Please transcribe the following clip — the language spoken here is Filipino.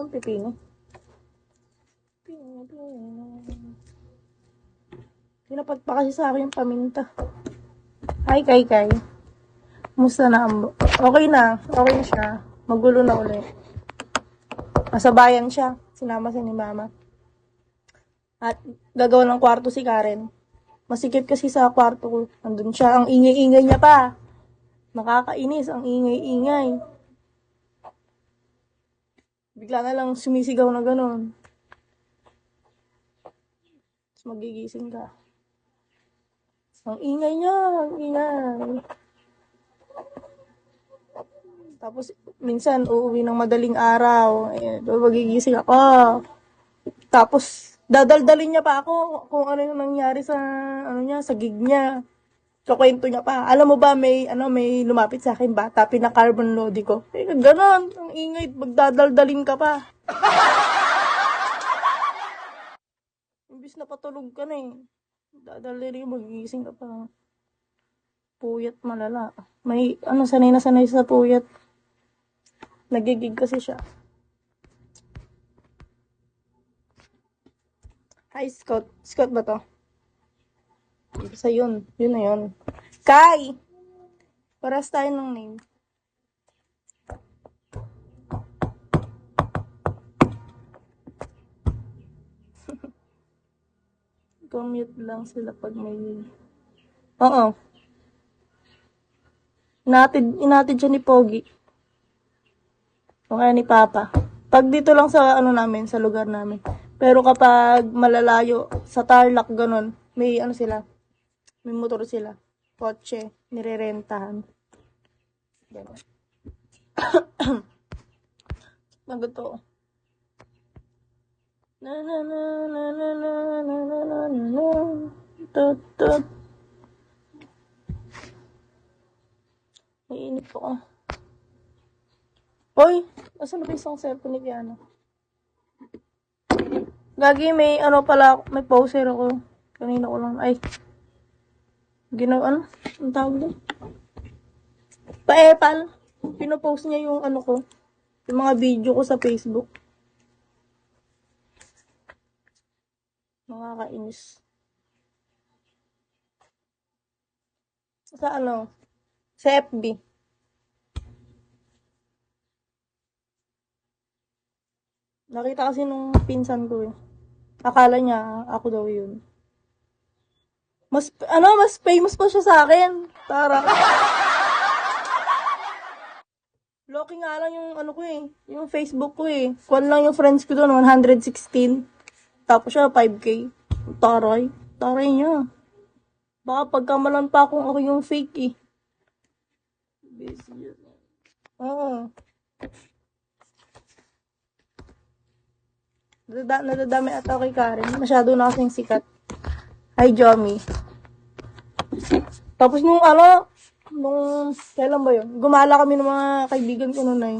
ng pipino. Pinapat pa kasi sa akin yung paminta. Hi, Kay. Musta na, Ambo? Okay na siya. Magulo na ulit. Nasa bayan siya. Sinama siya ni Mama. At gagawa ng kwarto si Karen. Masikip kasi sa kwarto ko. Andun siya. Ang ingay-ingay niya pa. Nakakainis. Ang ingay-ingay. Bigla na lang sumisigaw na gano'n. Tapos magigising ka. Ang ingay niya. Ang ingay. Tapos, minsan, uuwi ng madaling araw. Ayan, magigising ako. Tapos, dadaldalin niya pa ako kung ano yung nangyari sa, sa gig niya. Kakwento niya pa. Alam mo ba, may lumapit sa akin bata, pinaka-carbon lodi ko. Ganon, ang ingay, magdadaldalin ka pa. Imbis na patulog ka na eh. Dadaldalin, magigising ka pa. Puyat malala. May, sanay na sanay sa puyat. Nagigig kasi siya. Hi, Scott. Scott ba to? Isa yun. Yun na yun. Kai! Paras tayo ng name. Commute lang sila pag may... Oo. Inatid siya ni Pogi. O kaya ni Papa. Pag dito lang sa namin, sa lugar namin. Pero kapag malalayo, sa Tarlac, ganun, may sila. May motor sila. Kotse, nirerentahan. Ganun. Maguto. Na na na na na na na na na na tut tut. Naiinip ako. Hoy, asan na ba isang cellphone ni Kiana? Gagi, may may poster ako. Kanina ko lang, ginawa, ang tawag doon? Pa-epal. Pinopost niya yung ko, yung mga video ko sa Facebook. Nakakainis. Sa sa FB. Nakita kasi nung pinsan ko eh. Akala niya ako daw yun. Mas famous pa siya sa akin. Tara. Loki nga lang yung ko eh. Yung Facebook ko eh. Kwan lang yung friends ko doon, 116. Tapos siya, 5K. Taray. Taray niya. Baka pagkamalan pa akong ako yung fake eh. Busy. Oo. Nadadami ata kay Karen. Masyado na kasing sikat. Hi, Jomi. Tapos nung kailan ba yun? Gumala kami ng mga kaibigan ko noon eh.